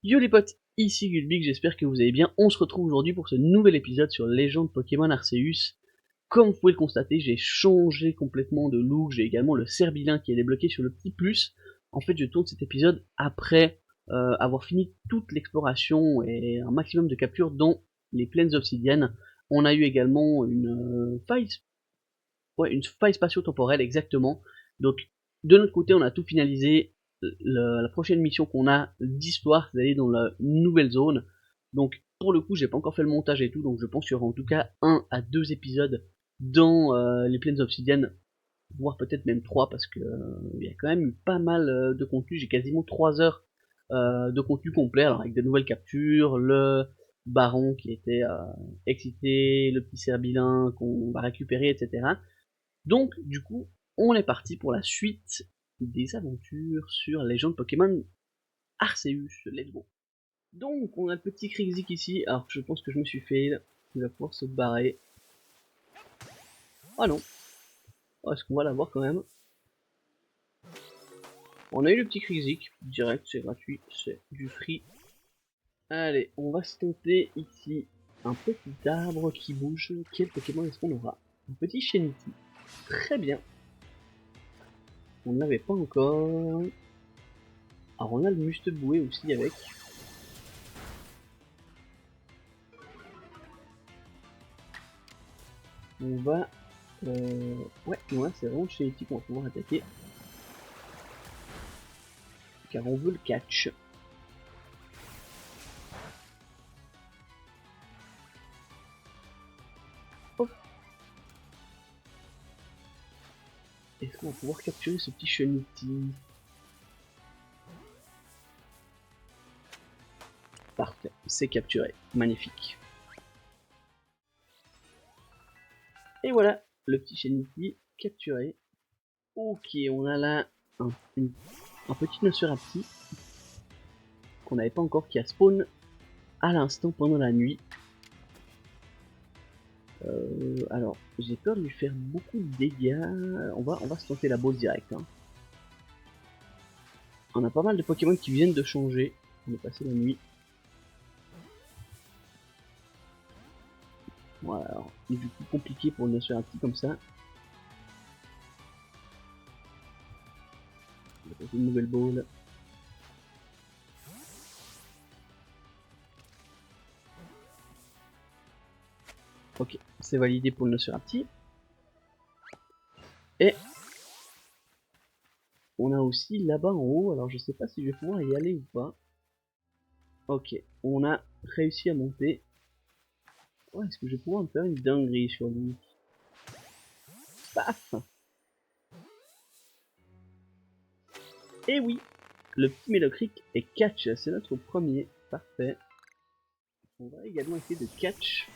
Yo les potes, ici Gulbig, j'espère que vous allez bien. On se retrouve aujourd'hui pour ce nouvel épisode sur Légende Pokémon Arceus. Comme vous pouvez le constater, j'ai changé complètement de look, j'ai également le Cerbilin qui est débloqué sur le petit plus. En fait, je tourne cet épisode après avoir fini toute l'exploration et un maximum de captures dans les plaines obsidiennes. On a eu également une faille spatio-temporelle exactement. Donc de notre côté, on a tout finalisé. La prochaine mission qu'on a d'histoire, c'est d'aller dans la nouvelle zone. Donc pour le coup, j'ai pas encore fait le montage et tout, donc je pense qu'il y aura en tout cas 1 à 2 épisodes dans les plaines obsidiennes, voire peut-être même 3, parce que il y a quand même eu pas mal de contenu. J'ai quasiment 3 heures de contenu complet, alors avec de nouvelles captures, le baron qui était excité, le petit cerbilin qu'on va récupérer, etc. Donc, du coup, on est parti pour la suite des aventures sur Légende Pokémon Arceus. Let's go. Donc, on a le petit Krixik ici. Alors, je pense que je me suis fait. Il va pouvoir se barrer. Ah non. Oh, est-ce qu'on va l'avoir quand même? On a eu le petit Krixik. Direct, c'est gratuit. C'est du free. Allez, on va se tenter ici un petit arbre qui bouge. Quel Pokémon est-ce qu'on aura? Un petit Shenity. Très bien. On ne l'avait pas encore. Alors, on a le Musteboué aussi avec. On va... Ouais, c'est vraiment chez les qu'on va pouvoir attaquer. Car on veut le catch. Hop. Est-ce qu'on va pouvoir capturer ce petit Shenity? Parfait, c'est capturé. Magnifique. Et voilà, le petit Shenity capturé. Ok, on a là un petit Nosferatu qu'on n'avait pas encore, qui a spawn à l'instant pendant la nuit. Alors, j'ai peur de lui faire beaucoup de dégâts. On va se tenter la bosse direct. Hein. On a pas mal de Pokémon qui viennent de changer. On est passé la nuit. Voilà, alors, c'est du coup compliqué pour le Nosferatu comme ça. On va passer une nouvelle ball. Ok, c'est validé pour le Nosferatu. Et on a aussi là-bas en haut, alors je sais pas si je vais pouvoir y aller ou pas. Ok, on a réussi à monter. Ouais, est-ce que je vais pouvoir me faire une dinguerie sur lui? Paf! Et oui, le petit Melocric est catch, c'est notre premier. Parfait. On va également essayer de catch.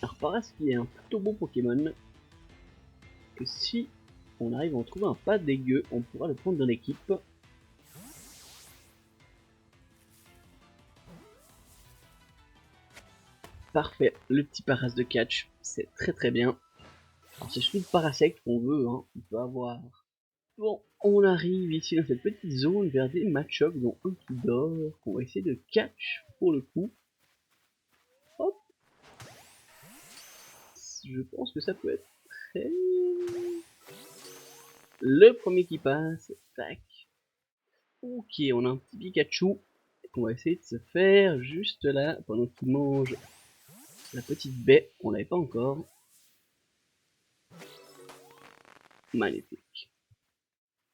Alors par ce qui est un plutôt bon Pokémon, que si on arrive à en trouver un pas dégueu, on pourra le prendre dans l'équipe. Parfait, le petit Paras de catch, c'est très très bien. Alors c'est surtout le Parasect qu'on veut, hein. On peut avoir... Bon, on arrive ici dans cette petite zone vers des Machops, dont un qui dort, qu'on va essayer de catch pour le coup. Hop. Je pense que ça peut être très... Le premier qui passe, tac. Ok, on a un petit Pikachu qu'on va essayer de se faire juste là, pendant qu'il mange la petite baie, on l'avait pas encore. Magnifique.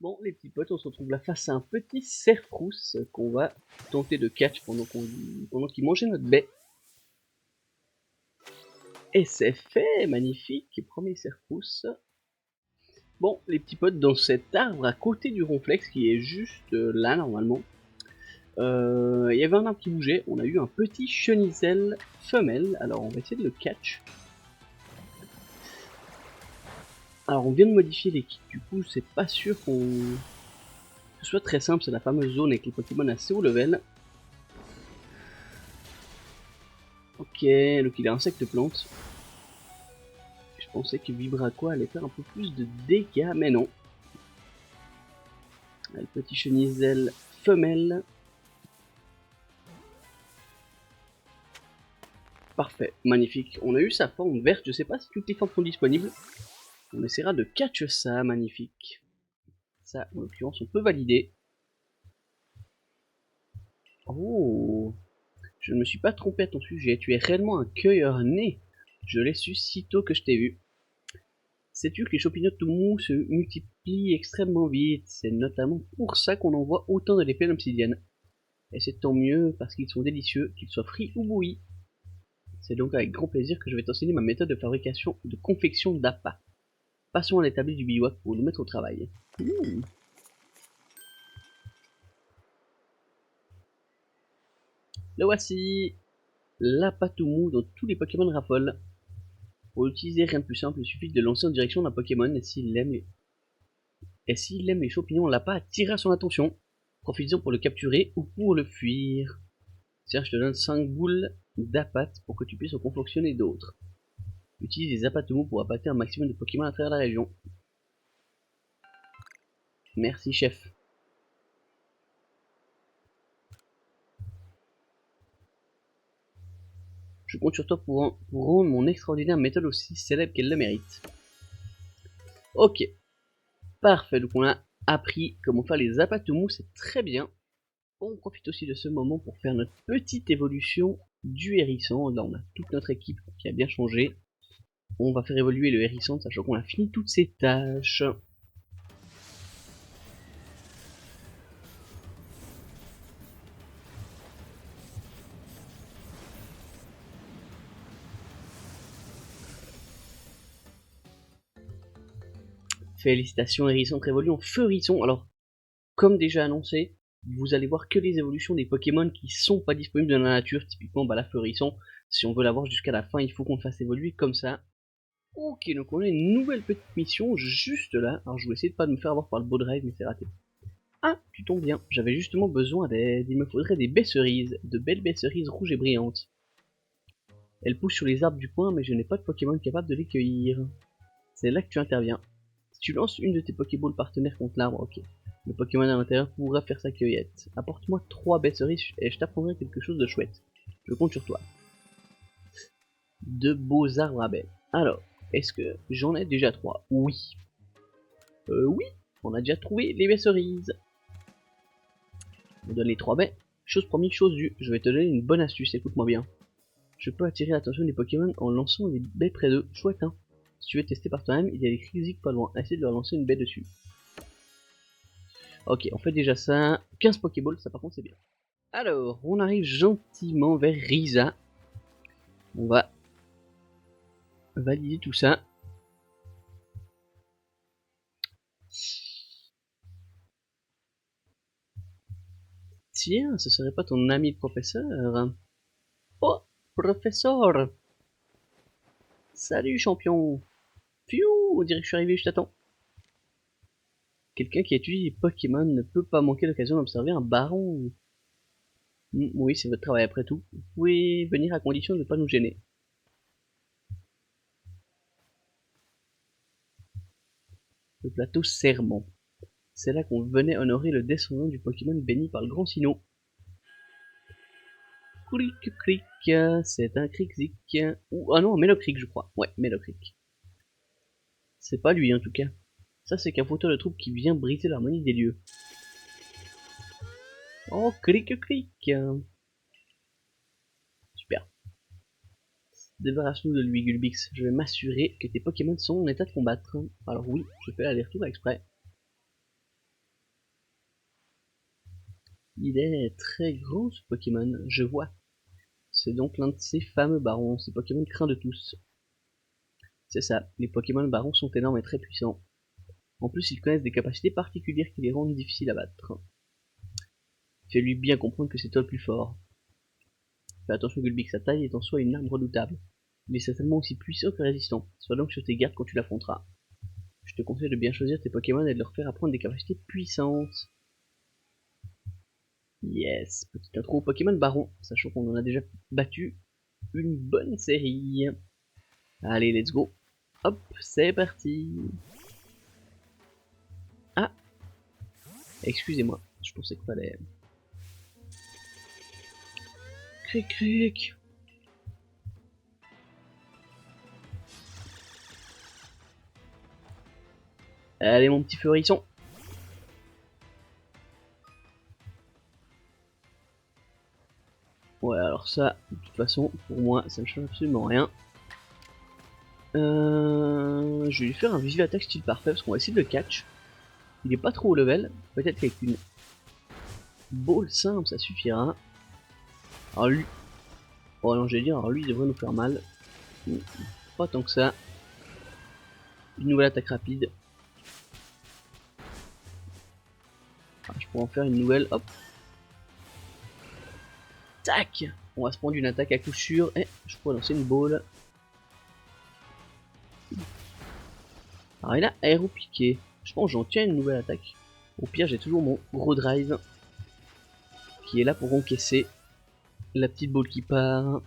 Bon, les petits potes, on se retrouve là face à un petit cerf-rousse qu'on va tenter de catch pendant qu'il mangeait notre baie. Et c'est fait, magnifique, premier cerf-rousse. Bon, les petits potes, dans cet arbre à côté du ronflex qui est juste là normalement, il y avait un arbre qui bougeait, on a eu un petit chenissel femelle, alors on va essayer de le catch. Alors on vient de modifier l'équipe, du coup c'est pas sûr que ce soit très simple, c'est la fameuse zone avec les Pokémon assez haut level. Ok, donc il est insecte plante. Je pensais que Vibraquois allait faire un peu plus de dégâts, mais non. Le petit chenissel femelle. Parfait, magnifique. On a eu sa forme verte, je sais pas si toutes les formes sont disponibles. On essaiera de catch ça, magnifique. Ça, en l'occurrence, on peut valider. Oh, je ne me suis pas trompé à ton sujet, tu es réellement un cueilleur né. Je l'ai su sitôt que je t'ai vu. Sais-tu que les champignons tout mous se multiplient extrêmement vite? C'est notamment pour ça qu'on en voit autant de les plaines obsidiennes. Et c'est tant mieux parce qu'ils sont délicieux, qu'ils soient frits ou bouillis. C'est donc avec grand plaisir que je vais t'enseigner ma méthode de fabrication de confection d'appât. Passons à l'établi du bivouac pour nous mettre au travail. Le voici, l'appât tout mou dont tous les Pokémon raffolent. Pour l'utiliser, rien de plus simple, il suffit de lancer en direction d'un Pokémon et s'il aime les champignons, l'appât attirera son attention. Profites-en pour le capturer ou pour le fuir. Tiens, je te donne 5 boules d'appât pour que tu puisses en confectionner d'autres. Utilise les appâts tout mou pour appâter un maximum de Pokémon à travers la région. Merci, chef. Je compte sur toi pour rendre mon extraordinaire méthode aussi célèbre qu'elle le mérite. Ok, parfait, donc on a appris comment faire les appâts tout mou, c'est très bien. On profite aussi de ce moment pour faire notre petite évolution du hérisson. Là on a toute notre équipe qui a bien changé. On va faire évoluer le hérisson, sachant qu'on a fini toutes ses tâches. Félicitations hérisson révolu en feu hérisson. Alors, comme déjà annoncé, vous allez voir que les évolutions des Pokémon qui sont pas disponibles dans la nature, typiquement la feu hérisson. Si on veut l'avoir jusqu'à la fin, il faut qu'on le fasse évoluer comme ça. Ok, donc on a une nouvelle petite mission juste là. Alors je vais essayer de pas me faire avoir par le beau drive, mais c'est raté. Ah, tu tombes bien, j'avais justement besoin d'aide. Il me faudrait des baies cerises, de belles baies cerises rouges et brillantes. Elles poussent sur les arbres du coin, mais je n'ai pas de Pokémon capable de les cueillir. C'est là que tu interviens. Si tu lances une de tes Pokéballs partenaires contre l'arbre, ok. Le Pokémon à l'intérieur pourra faire sa cueillette. Apporte-moi 3 baies cerises et je t'apprendrai quelque chose de chouette. Je compte sur toi. De beaux arbres à baies. Alors, est-ce que j'en ai déjà 3? Oui. Oui, on a déjà trouvé les baies cerises. On donne les 3 baies. Chose promise, chose due. Je vais te donner une bonne astuce, écoute-moi bien. Je peux attirer l'attention des Pokémon en lançant les baies près d'eux. Chouette, hein. Si tu veux tester par toi-même, il y a des Krixik pas loin. Essaye de leur lancer une baie dessus. Ok, on fait déjà ça. 15 Pokéballs, ça par contre c'est bien. Alors, on arrive gentiment vers Risa. On va valider tout ça. Tiens, ce serait pas ton ami le professeur? Oh, professeur! Salut champion! Piou, on dirait que je suis arrivé, je t'attends. Quelqu'un qui étudie les Pokémon ne peut pas manquer l'occasion d'observer un baron. Oui, c'est votre travail après tout. Vous pouvez venir à condition de ne pas nous gêner. Le plateau Serment. C'est là qu'on venait honorer le descendant du Pokémon béni par le grand Sinnoh. Cric cric, c'est un Crixik. Ou ah non, Melocric je crois. Ouais, Melocric. C'est pas lui en tout cas. Ça c'est qu'un fauteuil de troupe qui vient briser l'harmonie des lieux. Oh, cric cric. Super. Débarrasse-nous de lui, Gulbix. Je vais m'assurer que tes Pokémon sont en état de combattre. Alors oui, je fais l'aller-retour exprès. Il est très grand ce Pokémon, je vois. C'est donc l'un de ces fameux barons, ces Pokémon craints de tous. C'est ça, les Pokémon barons sont énormes et très puissants. En plus, ils connaissent des capacités particulières qui les rendent difficiles à battre. Fais-lui bien comprendre que c'est toi le plus fort. Fais attention Gulbix, sa taille est en soi une arme redoutable. Il est certainement aussi puissant que résistant. Sois donc sur tes gardes quand tu l'affronteras. Je te conseille de bien choisir tes Pokémon et de leur faire apprendre des capacités puissantes. Yes, petite intro au Pokémon Baron, sachant qu'on en a déjà battu une bonne série. Allez, let's go. Hop, c'est parti. Ah, excusez-moi, je pensais qu'il fallait... Cric cric. Allez mon petit feurisson. Ouais, alors ça, de toute façon, pour moi, ça ne change absolument rien. Je vais lui faire un visual attack style parfait parce qu'on va essayer de le catch. Il est pas trop au level, peut-être qu'avec une ball simple ça suffira. Alors lui, oh non j'allais dire, alors lui il devrait nous faire mal. Pas tant que ça. Une nouvelle attaque rapide. Ah, je pourrais en faire une nouvelle, hop. Tac. On va se prendre une attaque à coup sûr et je pourrais lancer une ball. Alors il a aéropiqué. Je pense que j'en tiens une nouvelle attaque. Au pire j'ai toujours mon gros drive qui est là pour encaisser la petite balle qui part.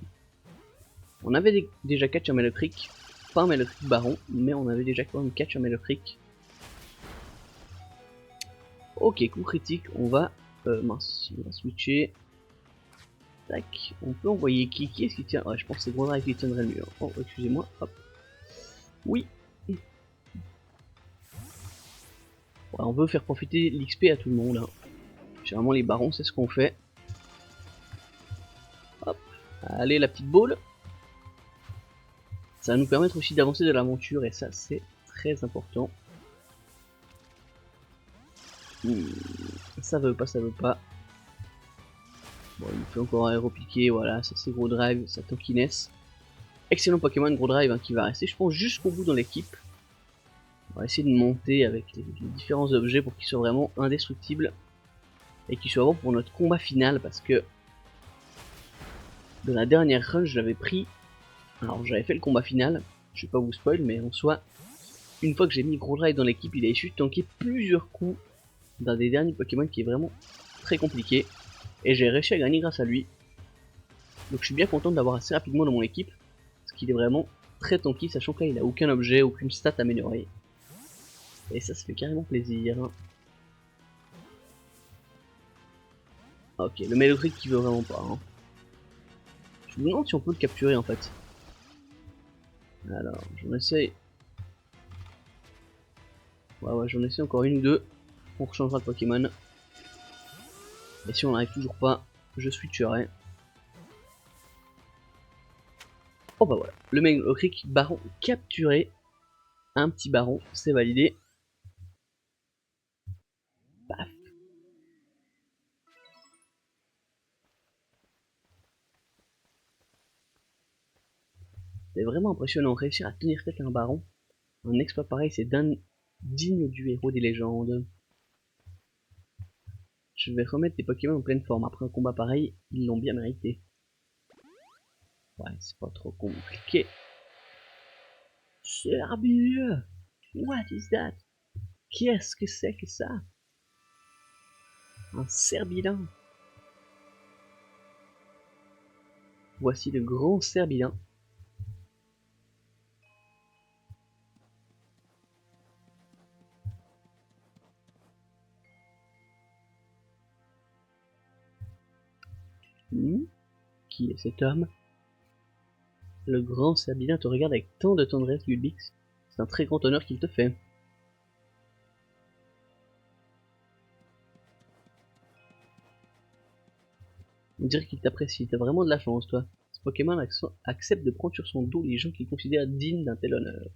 On avait déjà catch un Melocric, pas un Melocric baron, mais on avait déjà quand même catch un Melocric. Ok, coup critique, on va... mince, on va switcher. Tac, on peut envoyer qui est-ce qui tient? Ouais, je pense que c'est Gros Drive qui tiendrait le mieux. Oh, excusez-moi, hop. Oui. Ouais, on veut faire profiter l'XP à tout le monde. Hein. Généralement les barons, c'est ce qu'on fait. Hop, allez la petite balle. Ça va nous permettre aussi d'avancer de l'aventure et ça c'est très important. Ça veut pas, ça veut pas. Bon, il nous fait encore un aéropiqué, voilà, ça c'est Gros Drive, ça tankiness. Excellent Pokémon Gros Drive hein, qui va rester, je pense, jusqu'au bout dans l'équipe. On va essayer de monter avec les différents objets pour qu'ils soient vraiment indestructibles. Et qu'ils soient bons pour notre combat final parce que dans la dernière run je l'avais pris. Alors j'avais fait le combat final, je vais pas vous spoil, mais en soi, une fois que j'ai mis Gros Drive dans l'équipe, il a su tanker plusieurs coups d'un des derniers Pokémon qui est vraiment très compliqué. Et j'ai réussi à gagner grâce à lui. Donc je suis bien content de l'avoir assez rapidement dans mon équipe. Parce qu'il est vraiment très tanky, sachant que là il a aucun objet, aucune stat améliorée. Et ça fait carrément plaisir. Ok, le Melocric qui veut vraiment pas. Hein. Je me demande si on peut le capturer en fait. Alors, j'en essaye. Ouais, j'en essaie encore une ou deux. On rechangera de Pokémon. Et si on n'arrive toujours pas, je switcherai. Oh bah voilà, le Melocric baron capturé. Un petit baron, c'est validé. Paf. C'est vraiment impressionnant, réussir à tenir tête à un baron. Un exploit pareil, c'est digne du héros des légendes. Je vais remettre des Pokémon en pleine forme. Après un combat pareil, ils l'ont bien mérité. Ouais, c'est pas trop compliqué. Serbieux! What is that? Qu'est-ce que c'est que ça? Un cerbilin. Voici le grand cerbilin. Qui est cet homme? Le grand cerbilin te regarde avec tant de tendresse, Gulbix. C'est un très grand honneur qu'il te fait. On dirait qu'il t'apprécie, t'as vraiment de la chance, toi. Ce Pokémon accepte de prendre sur son dos les gens qu'il considère dignes d'un tel honneur.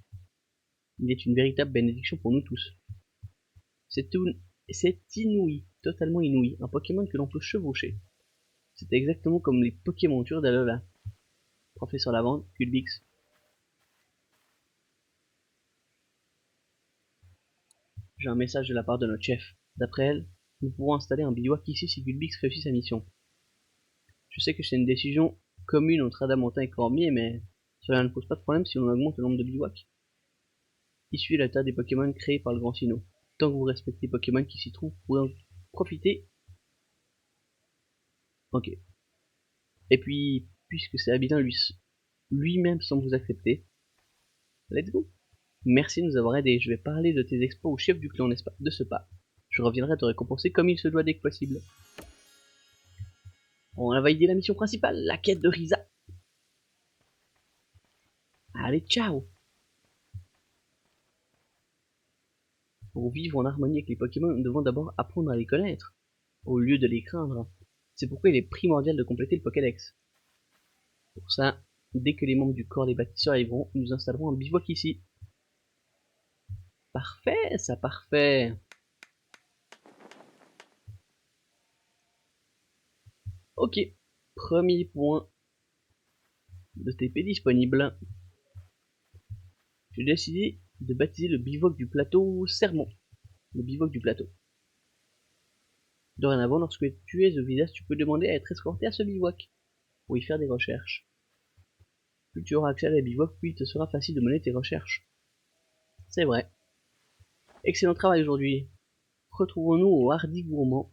Il est une véritable bénédiction pour nous tous. C'est inouï, totalement inouï, un Pokémon que l'on peut chevaucher. C'est exactement comme les Pokémontures d'Alola. Professeur Lavande, Gulbix. J'ai un message de la part de notre chef. D'après elle, nous pourrons installer un bivouac ici si Gulbix réussit sa mission. Je sais que c'est une décision commune entre Adamantin et Cormier, mais cela ne pose pas de problème si on augmente le nombre de bivouacs. Issu de la terre des Pokémon créés par le Grand Sinnoh. Tant que vous respectez les Pokémon qui s'y trouvent, vous pourrez en profiter. Ok. Et puis, puisque c'est Abilin lui-même semble vous accepter, let's go. Merci de nous avoir aidés. Je vais parler de tes exploits au chef du clan de ce pas. Je reviendrai te récompenser comme il se doit dès que possible. On a validé la mission principale, la quête de Risa. Allez, ciao! Pour vivre en harmonie avec les Pokémon, nous devons d'abord apprendre à les connaître, au lieu de les craindre. C'est pourquoi il est primordial de compléter le Pokédex. Pour ça, dès que les membres du corps des bâtisseurs arriveront, nous installerons un bivouac ici. Parfait, ça, parfait. Ok, premier point de TP disponible. J'ai décidé de baptiser le bivouac du plateau Sermon. Le bivouac du plateau. Dorénavant, lorsque tu es au village, tu peux demander à être escorté à ce bivouac pour y faire des recherches. Plus tu auras accès à la bivouac, plus il te sera facile de mener tes recherches. C'est vrai. Excellent travail aujourd'hui. Retrouvons-nous au Hardy Gourmand.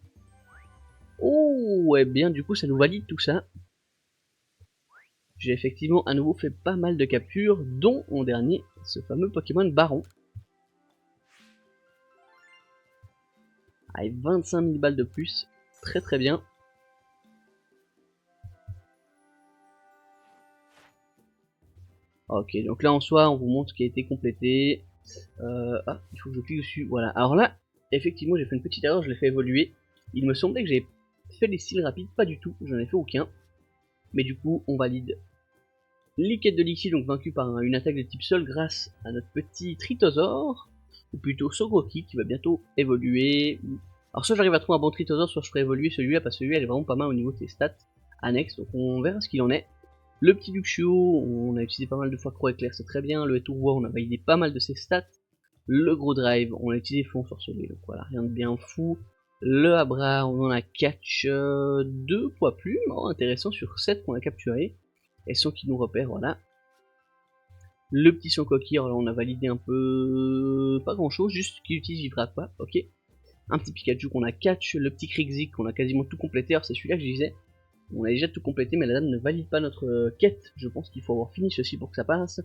Oh, ouais, bien, du coup, ça nous valide tout ça. J'ai effectivement à nouveau fait pas mal de captures, dont en dernier, ce fameux Pokémon Baron. Avec 25 000 balles de plus, très très bien. Ok, donc là en soi, on vous montre ce qui a été complété. Ah, il faut que je clique dessus, voilà. Alors là, effectivement, j'ai fait une petite erreur, je l'ai fait évoluer. Il me semblait que j'ai fait des styles rapides, pas du tout, j'en ai fait aucun. Mais du coup, on valide les quêtes de Lixie, donc vaincu par une attaque de type sol grâce à notre petit Tritosaur, ou plutôt Sogroki qui va bientôt évoluer. Alors soit j'arrive à trouver un bon Tritosaur, soit je ferai évoluer celui-là, parce que celui-là est vraiment pas mal au niveau de ses stats annexes, donc on verra ce qu'il en est. Le petit Luxio, on a utilisé pas mal de fois Croix Éclair, c'est très bien. Le Etouroi, on a validé pas mal de ses stats. Le Gros Drive, on a utilisé Fond Sorcelé, donc voilà, rien de bien fou. Le Abra, on en a catch 2 poids plumes, oh, intéressant, sur 7 qu'on a capturé. Et sans qu'il nous repère, voilà. Le petit son coquille, alors là on a validé un peu... pas grand chose, juste qu'il utilise Vibraqua, ok. Un petit Pikachu qu'on a catch, le petit Krixik qu'on a quasiment tout complété, alors c'est celui-là que je disais. On a déjà tout complété, mais la dame ne valide pas notre quête. Je pense qu'il faut avoir fini ceci pour que ça passe.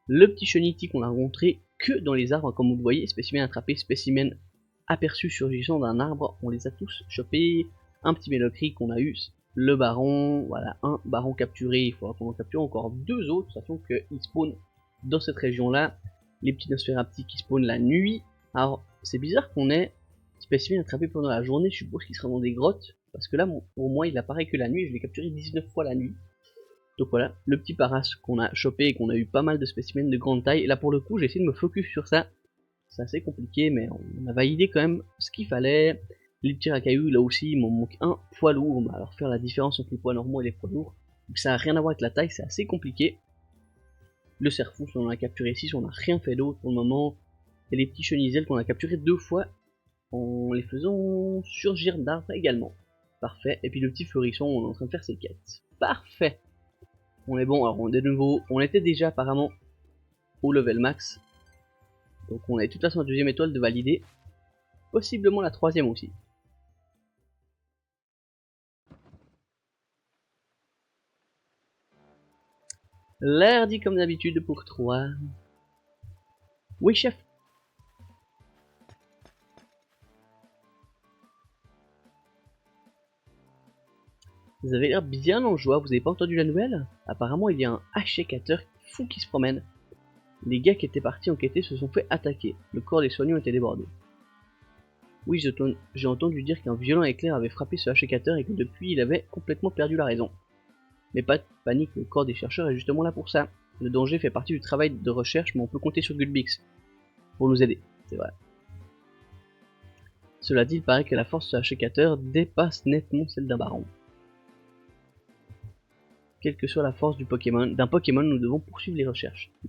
Le petit Cheniti qu'on a rencontré que dans les arbres, comme vous le voyez. Spécimen attrapé, spécimen aperçu surgissant d'un arbre. On les a tous chopés. Un petit Mélocri qu'on a eu. Le baron, voilà, un baron capturé. Il faudra qu'on en capture encore 2 autres, de toute façon qu'ils spawnent dans cette région-là. Les petits Nosferapti qui spawnent la nuit. Alors, c'est bizarre qu'on ait spécimen attrapé pendant la journée. Je suppose qu'il sera dans des grottes. Parce que là, pour moi, il apparaît que la nuit, je l'ai capturé 19 fois la nuit. Donc voilà, le petit Paras qu'on a chopé et qu'on a eu pas mal de spécimens de grande taille. Et là, pour le coup, j'ai essayé de me focus sur ça. C'est assez compliqué, mais on a validé quand même ce qu'il fallait. Les petits racailloux, là aussi, il m'en manque un poids lourd. Alors faire la différence entre les poids normaux et les poids lourds. Donc ça n'a rien à voir avec la taille, c'est assez compliqué. Le Cerfous, on a capturé 6, on n'a rien fait d'autre pour le moment. Et les petits Chenizels qu'on a capturés 2 fois en les faisant surgir d'arbres également. Parfait. Et puis le petit Fleurisson, on est en train de faire ses quêtes. Parfait. On est bon. Alors on est de nouveau. On était déjà apparemment au level max. Donc on a de toute façon la 2ème étoile de valider. Possiblement la 3ème aussi. L'air dit comme d'habitude pour 3. Oui chef. Vous avez l'air bien en joie, vous avez pas entendu la nouvelle? Apparemment il y a un achécateur fou qui se promène. Les gars qui étaient partis enquêter se sont fait attaquer. Le corps des soignants était débordé. Oui, j'ai entendu dire qu'un violent éclair avait frappé ce achécateur et que depuis il avait complètement perdu la raison. Mais pas de panique, le corps des chercheurs est justement là pour ça. Le danger fait partie du travail de recherche, mais on peut compter sur Gulbix pour nous aider, c'est vrai. Cela dit, il paraît que la force de ce achécateur dépasse nettement celle d'un baron. Quelle que soit la force d'un Pokémon, nous devons poursuivre les recherches. Il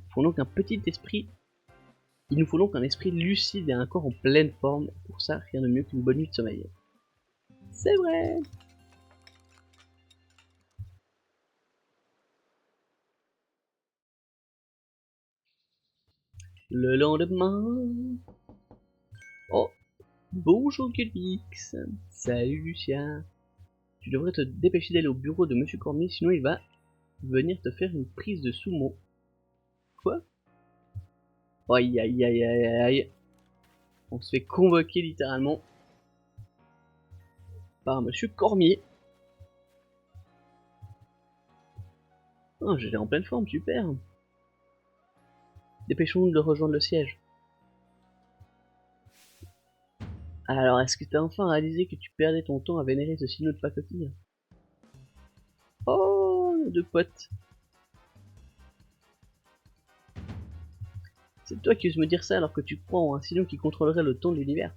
nous faut donc un esprit lucide et un corps en pleine forme. Pour ça, rien de mieux qu'une bonne nuit de sommeil. C'est vrai. Le lendemain... Oh, bonjour Gulbix. Salut Lucien. Tu devrais te dépêcher d'aller au bureau de Monsieur Cormier, sinon il va venir te faire une prise de sumo. Quoi? Aïe aïe aïe aïe aïe. On se fait convoquer littéralement par Monsieur Cormier. Oh, j'étais en pleine forme, super. Dépêchons-nous de rejoindre le siège. Alors, est-ce que t'as enfin réalisé que tu perdais ton temps à vénérer ce sino de pacotille? Oh, nos deux potes. C'est toi qui oses me dire ça alors que tu crois en un sino qui contrôlerait le temps de l'univers.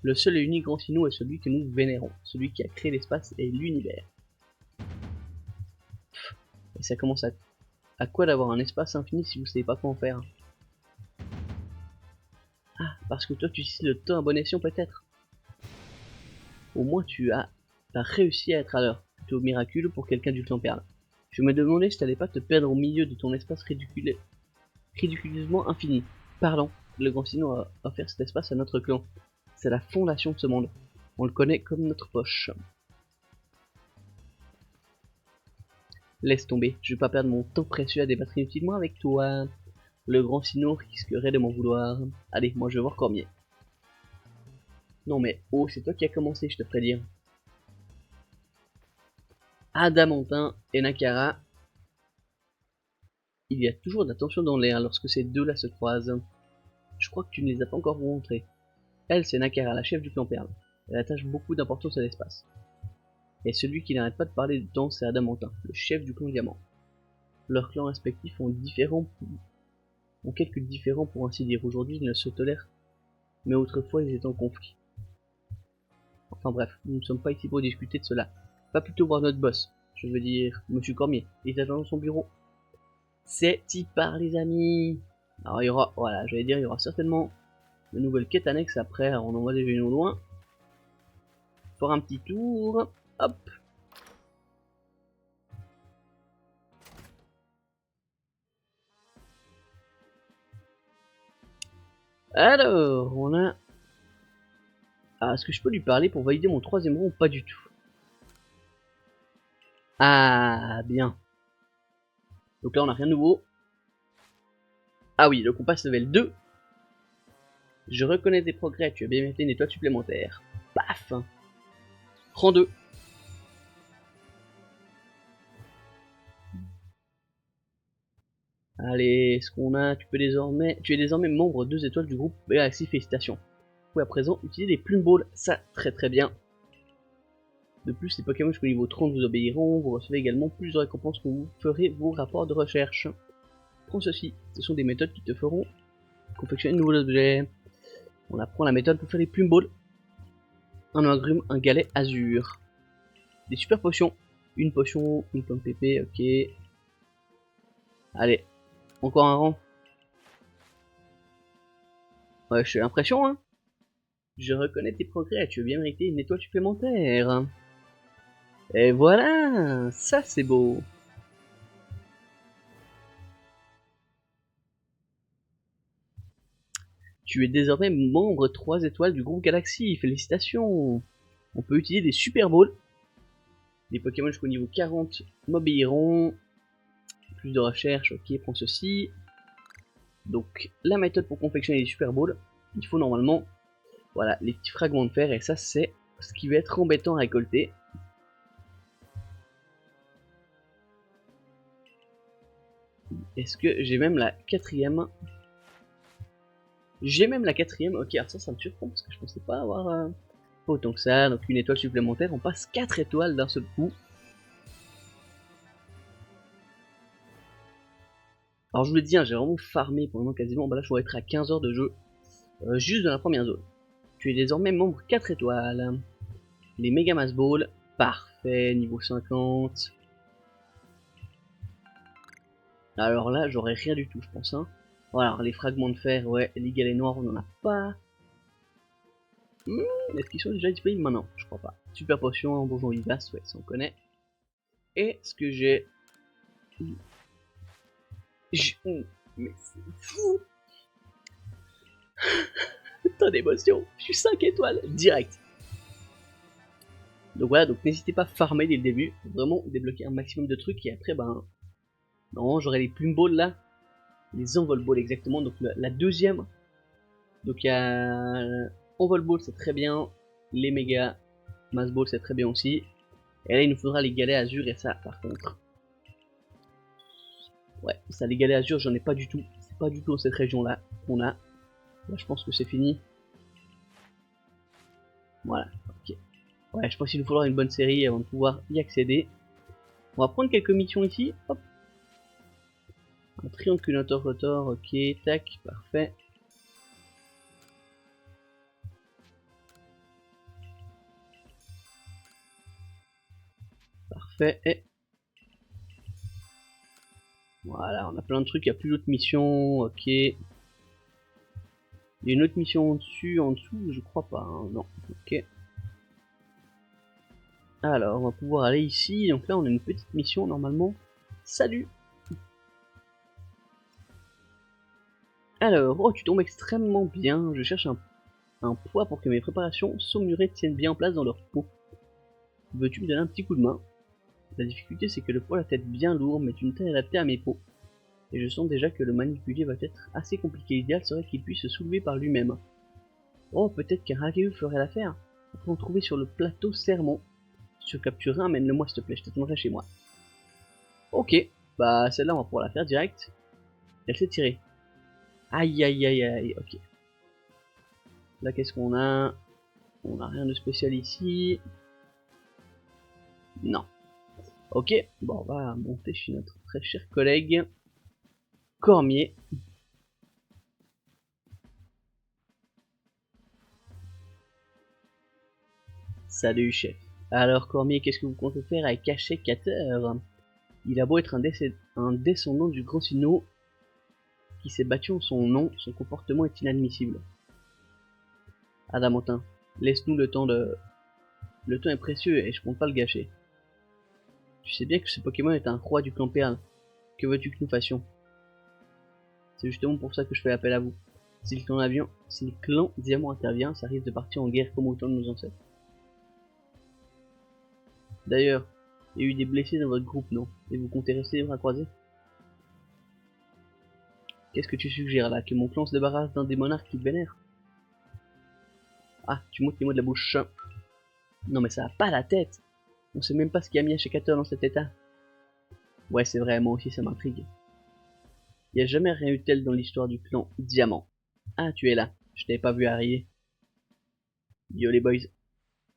Le seul et unique grand sino est celui que nous vénérons, celui qui a créé l'espace et l'univers. Et ça commence à quoi d'avoir un espace infini si vous savez pas quoi en faire? Ah, parce que toi tu utilises le temps à bon escient peut-être. Au moins t'as réussi à être à l'heure, plutôt miraculeux pour quelqu'un du clan Perle. Je me demandais si t'allais pas te perdre au milieu de ton espace ridiculeusement infini. Pardon, le grand sino a offert cet espace à notre clan. C'est la fondation de ce monde. On le connaît comme notre poche. Laisse tomber, je vais pas perdre mon temps précieux à débattre inutilement avec toi. Le grand sino risquerait de m'en vouloir. Allez, moi je vais voir Cormier. Non mais, oh, c'est toi qui as commencé, je te ferai dire. Adamantin et Nakara. Il y a toujours de la tension dans l'air lorsque ces deux-là se croisent. Je crois que tu ne les as pas encore rencontrés. Elle, c'est Nakara, la chef du clan Perle. Elle attache beaucoup d'importance à l'espace. Et celui qui n'arrête pas de parler du temps, c'est Adamantin, le chef du clan Diamant. Leurs clans respectifs ont quelques différents pour ainsi dire. Aujourd'hui, ils ne se tolèrent, mais autrefois, ils étaient en conflit. Enfin bref, nous ne sommes pas ici pour discuter de cela. Pas plutôt voir notre boss, je veux dire Monsieur Cormier. Il est dans son bureau. C'est y part les amis. Alors il y aura, voilà, j'allais dire, il y aura certainement de nouvelles quêtes annexes après. On en voit déjà une au loin. Faire un petit tour. Hop. Alors, on a... Ah, est-ce que je peux lui parler pour valider mon troisième rang ou pas du tout? Ah, bien. Donc là, on a rien de nouveau. Ah oui, donc on passe level 2. Je reconnais tes progrès, tu as bien mérité une étoile supplémentaire. Paf. Rang 2. Allez, ce qu'on a, tu es désormais membre 2 étoiles du groupe Galaxy, félicitations. Vous pouvez à présent utiliser les plumes balls, ça très très bien. De plus, les Pokémon jusqu'au niveau 30 vous obéiront, vous recevez également plus de récompenses quand vous ferez vos rapports de recherche. Prends ceci, ce sont des méthodes qui te feront confectionner de nouveaux objets. On apprend la méthode pour faire les plumes balls. Un agrume, un galet azur. Des super potions. Une potion, une pomme pépé, ok. Allez, encore un rang. Ouais, je suis l'impression, hein. Je reconnais tes progrès, tu as bien mérité une étoile supplémentaire. Et voilà, ça c'est beau. Tu es désormais membre 3 étoiles du groupe Galaxy, félicitations. On peut utiliser des Super Balls. Les Pokémon jusqu'au niveau 40 m'obéiront. Plus de recherche, ok, prends ceci. Donc la méthode pour confectionner les Super Balls, il faut normalement, voilà, les petits fragments de fer, et ça c'est ce qui va être embêtant à récolter. Est-ce que j'ai même la quatrième? J'ai même la quatrième, ok, alors ça me surprend parce que je pensais pas avoir autant que ça, donc une étoile supplémentaire, on passe 4 étoiles d'un seul coup. Alors je vous le dis, hein, j'ai vraiment farmé pendant quasiment, bah là je dois être à 15 heures de jeu, juste dans la première zone. Tu es désormais membre 4 étoiles. Les Mega Mass Ball, parfait, niveau 50. Alors là, j'aurais rien du tout, je pense. Hein. Voilà, alors les fragments de fer, ouais, les galets noirs, on en a pas. Est-ce qu'ils sont déjà disponibles maintenant? Je crois pas. Super potion, bonjour vivace, ouais, ça on connaît. Et ce que j'ai... Mais c'est fou. Tant d'émotion, je suis 5 étoiles, direct. Donc voilà, donc n'hésitez pas à farmer dès le début, pour vraiment débloquer un maximum de trucs, et après, ben... Non, j'aurai les plume balls là, les envol balls exactement, donc la deuxième. Donc il y a... Envol ball, c'est très bien, les méga mass ball, c'est très bien aussi. Et là, il nous faudra les galets azur, et ça, par contre... Ouais, ça, les galets azur, j'en ai pas du tout. C'est pas du tout dans cette région-là qu'on a. Là, je pense que c'est fini. Voilà, ok. Ouais, je pense qu'il nous faudra une bonne série avant de pouvoir y accéder. On va prendre quelques missions ici. Hop. Un triangulateur rotor, ok, tac, parfait. Parfait, et... Voilà, on a plein de trucs, il n'y a plus d'autres missions, ok. Il y a une autre mission en dessous, je crois pas, hein, non, ok. Alors, on va pouvoir aller ici, donc là on a une petite mission normalement. Salut! Alors, oh tu tombes extrêmement bien, je cherche un poids pour que mes préparations saumurées tiennent bien en place dans leur peau. Veux-tu me donner un petit coup de main? La difficulté c'est que le poids est bien lourd, mais d'une taille adaptée à mes peaux. Et je sens déjà que le manipuler va être assez compliqué. L'idéal serait qu'il puisse se soulever par lui-même. Oh, peut-être qu'un Hageu ferait l'affaire. On peut en trouver sur le plateau Sermon. Si tu veux capturer, amène-le-moi s'il te plaît, je t'attendrai chez moi. Ok, bah celle-là on va pouvoir la faire direct. Elle s'est tirée. Aïe aïe aïe aïe, ok. Là qu'est-ce qu'on a? On a rien de spécial ici. Non. Ok, bon on va monter chez notre très cher collègue Cormier. Salut chef. Alors Cormier, qu'est-ce que vous comptez faire avec Cacher-Cater? Il a beau être un descendant du grand Sino qui s'est battu en son nom, son comportement est inadmissible. Adamantin, laisse-nous le temps de... Le temps est précieux et je compte pas le gâcher. Tu sais bien que ce Pokémon est un roi du clan Perle. Que veux-tu que nous fassions? C'est justement pour ça que je fais appel à vous. Si le clan Diamant intervient, ça risque de partir en guerre comme autant de nos ancêtres. D'ailleurs, il y a eu des blessés dans votre groupe, non? Et vous comptez rester les bras croisés? Qu'est-ce que tu suggères là? Que mon clan se débarrasse d'un des monarques qui te vénère? Ah, tu montes les mots de la bouche. Non mais ça a pas la tête. On sait même pas ce qui a mis Ashikator dans cet état. Ouais, c'est vrai, moi aussi ça m'intrigue. Y a jamais rien eu de tel dans l'histoire du clan Diamant. Ah, tu es là. Je t'avais pas vu arriver. Yo les boys.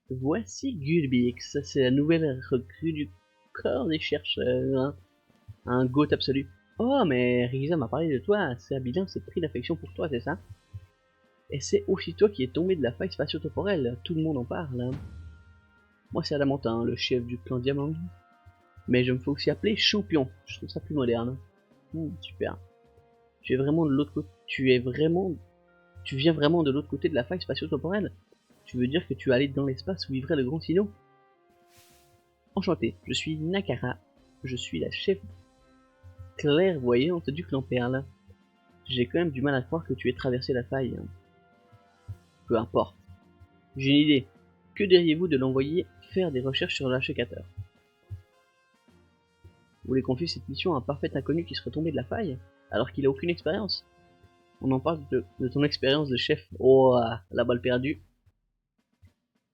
Voici Gulbix. C'est la nouvelle recrue du corps des chercheurs. Hein. Un goat absolu. Oh, mais Riza m'a parlé de toi. C'est Abilin s'est pris d'affection pour toi, c'est ça? Et c'est aussi toi qui es tombé de la faille spatio-temporelle. Tout le monde en parle. Hein. Moi, c'est Adamantin, le chef du clan Diamant. Mais je me fais aussi appeler champion. Je trouve ça plus moderne. Super. Tu es vraiment de l'autre côté. Tu viens vraiment de l'autre côté de la faille spatio-temporelle. Tu veux dire que tu es allé dans l'espace où vivrait le grand Sino? Enchanté, je suis Nakara. Je suis la chef clairvoyante du clan Perle. J'ai quand même du mal à croire que tu aies traversé la faille. Peu importe. J'ai une idée. Que diriez-vous de l'envoyer faire des recherches sur l'Ashikator? Vous voulez confier cette mission à un parfait inconnu qui serait tombé de la faille, alors qu'il a aucune expérience? On en parle de ton expérience de chef. Oh, la balle perdue.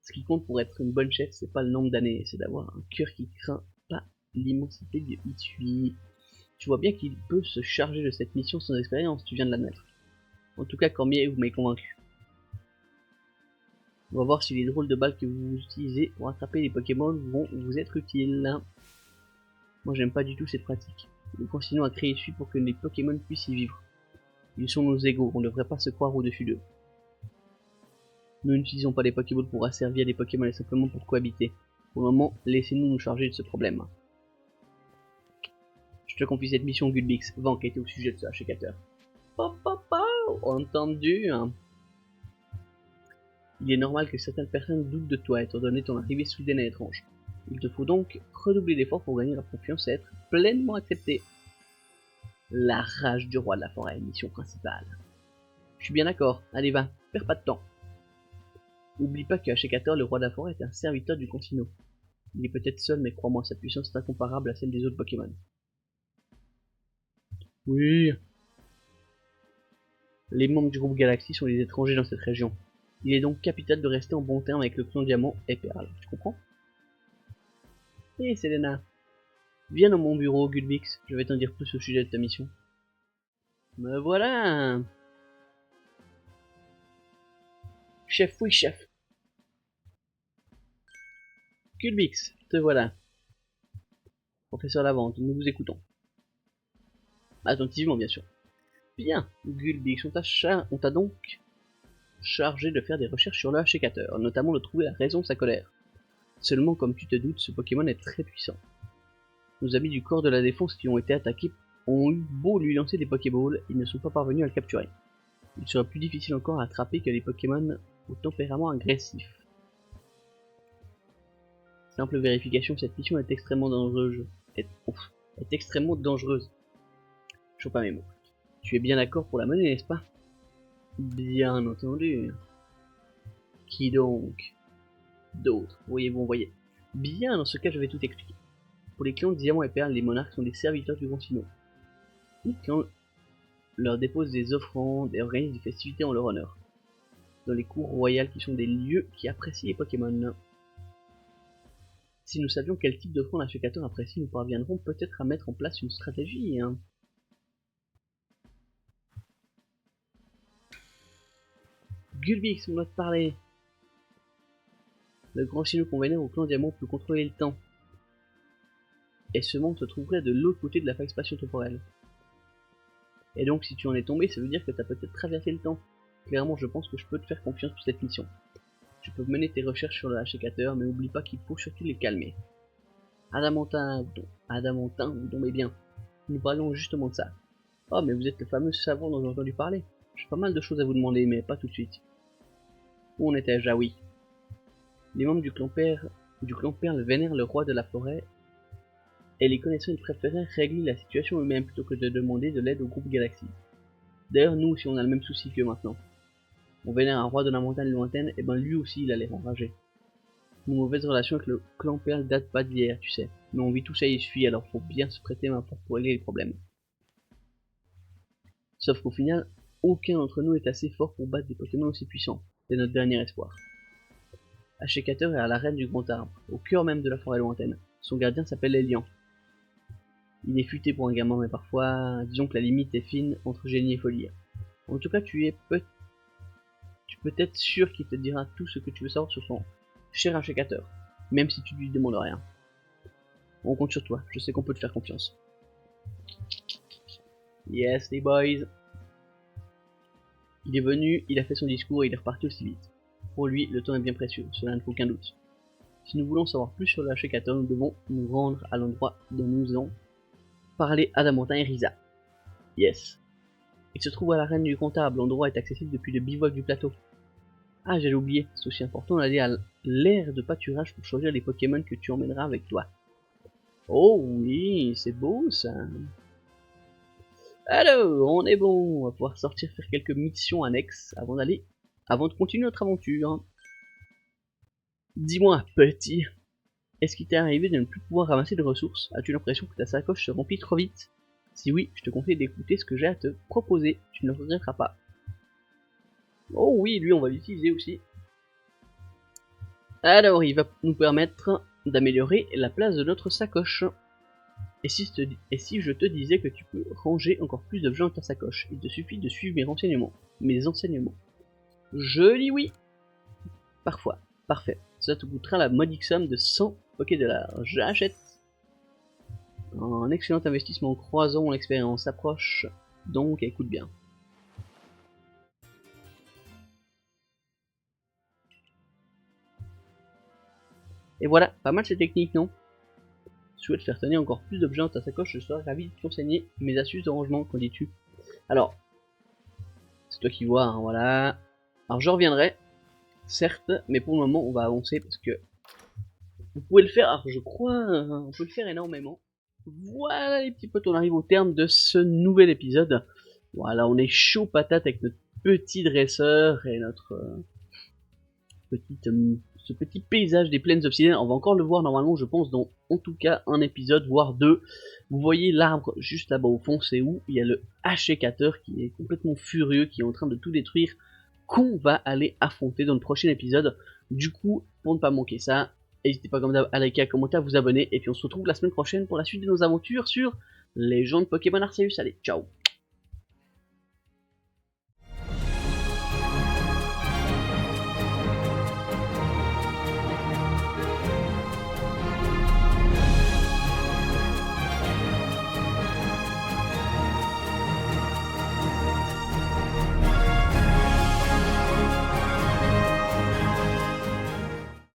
Ce qui compte pour être une bonne chef, c'est pas le nombre d'années, c'est d'avoir un cœur qui craint pas l'immensité de Itsui. Tu vois bien qu'il peut se charger de cette mission sans expérience, tu viens de l'admettre. En tout cas, Cormier, vous m'avez convaincu. On va voir si les drôles de balles que vous utilisez pour attraper les Pokémon vont vous être utiles. Moi, j'aime pas du tout cette pratique. Nous continuons à créer Itsui pour que les Pokémon puissent y vivre. Ils sont nos égaux, on ne devrait pas se croire au-dessus d'eux. Nous n'utilisons pas les Pokéballs pour asservir les Pokémon, mais simplement pour cohabiter. Pour le moment, laissez-nous nous charger de ce problème. Je te confie cette mission, Gulbix. Va enquêter au sujet de ce Ashikator. Entendu. Il est normal que certaines personnes doutent de toi, étant donné ton arrivée soudaine et étrange. Il te faut donc redoubler d'efforts pour gagner leur confiance et être pleinement accepté. La rage du roi de la forêt, mission principale. Je suis bien d'accord. Allez, va. Perds pas de temps. Oublie pas que Ashikator, le roi de la forêt, est un serviteur du Contino. Il est peut-être seul, mais crois-moi, sa puissance est incomparable à celle des autres Pokémon. Oui. Les membres du groupe Galaxy sont des étrangers dans cette région. Il est donc capital de rester en bon terme avec le clan Diamant et Perle. Tu comprends? Hé, Selena. Viens dans mon bureau, Gulbix. Je vais t'en dire plus au sujet de ta mission. Me voilà. Chef, oui, chef. Gulbix, te voilà. Professeur Lavande, nous vous écoutons. Attentivement, bien sûr. Bien, Gulbix, on t'a donc chargé de faire des recherches sur le Hachicateur, notamment de trouver la raison de sa colère. Seulement, comme tu te doutes, ce Pokémon est très puissant. Nos amis du corps de la défense qui ont été attaqués ont eu beau lui lancer des Pokéballs, ils ne sont pas parvenus à le capturer. Il sera plus difficile encore à attraper que les Pokémon au tempérament agressif. Simple vérification, cette mission est extrêmement dangereuse. Est extrêmement dangereuse. Je vois pas mes mots. Tu es bien d'accord pour la mener, n'est-ce pas? Bien entendu. Qui donc? D'autres, voyez-vous, voyez. Bien, dans ce cas, je vais tout expliquer. Pour les clans de Diamant et Perle, les monarques sont des serviteurs du Grand Sinnoh. Les clans leur déposent des offrandes et organisent des festivités en leur honneur. Dans les cours royales qui sont des lieux qui apprécient les Pokémon. Si nous savions quel type d'offrande Hachicateur apprécie, nous parviendrons peut-être à mettre en place une stratégie. Gulbix, on doit te parler. Le Grand Sinnoh qu'on vénère au clan Diamant peut contrôler le temps. Et ce monde se trouverait de l'autre côté de la faille spatio-temporelle. Et donc si tu en es tombé, ça veut dire que tu as peut-être traversé le temps. Clairement, je pense que je peux te faire confiance pour cette mission. Tu peux mener tes recherches sur le Hachicateur, mais oublie pas qu'il faut surtout les calmer. Adamantin, vous tombez bien. Nous parlons justement de ça. Oh, mais vous êtes le fameux savant dont j'ai entendu parler. J'ai pas mal de choses à vous demander, mais pas tout de suite. Où en étais-je? Ah oui. Les membres du clan Perle vénèrent le roi de la forêt, et les connaissants ils préféraient régler la situation eux-mêmes plutôt que de demander de l'aide au groupe Galaxy. D'ailleurs, nous aussi on a le même souci qu'eux maintenant. On vénère un roi de la montagne lointaine, et ben lui aussi il allait enrager. Nos mauvaises relations avec le clan Perle datent pas d'hier, tu sais. Mais on vit tout ça et suit, alors faut bien se prêter main forte pour régler les problèmes. Sauf qu'au final, aucun d'entre nous est assez fort pour battre des Pokémon aussi puissants. C'est notre dernier espoir. Hachicateur est à l'arène du Grand Arbre, au cœur même de la forêt lointaine. Son gardien s'appelle Elian. Il est futé pour un gamin, mais parfois, disons que la limite est fine entre génie et folie. En tout cas, tu peux être sûr qu'il te dira tout ce que tu veux savoir sur son cher Hachicateur, même si tu lui demandes rien. On compte sur toi, je sais qu'on peut te faire confiance. Yes, les boys. Il est venu, il a fait son discours et il est reparti aussi vite. Pour lui, le temps est bien précieux, cela ne fait aucun doute. Si nous voulons savoir plus sur le Hachicateur, nous devons nous rendre à l'endroit dont nous ont parlé Adamantin et Risa. Yes. Il se trouve à l'arène du comptable, l'endroit est accessible depuis le bivouac du plateau. Ah, j'allais oublier, c'est aussi important d'aller à l'aire de pâturage pour choisir les Pokémon que tu emmèneras avec toi. Oh oui, c'est beau ça. Alors, on est bon, on va pouvoir sortir faire quelques missions annexes avant de continuer notre aventure. Dis-moi, petit, est-ce qu'il t'est arrivé de ne plus pouvoir ramasser de ressources? As-tu l'impression que ta sacoche se remplit trop vite? Si oui, je te conseille d'écouter ce que j'ai à te proposer, tu ne le regretteras pas. Oh oui, lui on va l'utiliser aussi. Alors, il va nous permettre d'améliorer la place de notre sacoche. Et si je te disais que tu peux ranger encore plus d'objets dans ta sacoche? Il te suffit de suivre mes enseignements. Je dis oui. Parfois, parfait. Ça te coûtera la modique somme de 100 $. J'achète. Un excellent investissement croisant mon expérience approche, donc écoute bien. Et voilà, pas mal ces techniques, non? Si tu souhaites faire tenir encore plus d'objets dans ta sacoche, je serai ravi de t'enseigner mes astuces de rangement, qu'en dis-tu? Alors, c'est toi qui vois, hein, voilà. Alors je reviendrai, certes, mais pour le moment on va avancer parce que vous pouvez le faire, alors je crois, on peut le faire énormément. Voilà les petits potes, on arrive au terme de ce nouvel épisode. Voilà, on est chaud patate avec notre petit dresseur et notre ce petit paysage des plaines obsidiennes. On va encore le voir normalement, je pense, dans en tout cas un épisode, voire deux. Vous voyez l'arbre juste là-bas au fond, c'est où il y a le Hachicateur qui est complètement furieux, qui est en train de tout détruire, qu'on va aller affronter dans le prochain épisode. Du coup, pour ne pas manquer ça, n'hésitez pas comme d'hab à liker, à commenter, à vous abonner, et puis on se retrouve la semaine prochaine pour la suite de nos aventures sur les gens de Pokémon Arceus. Allez, ciao!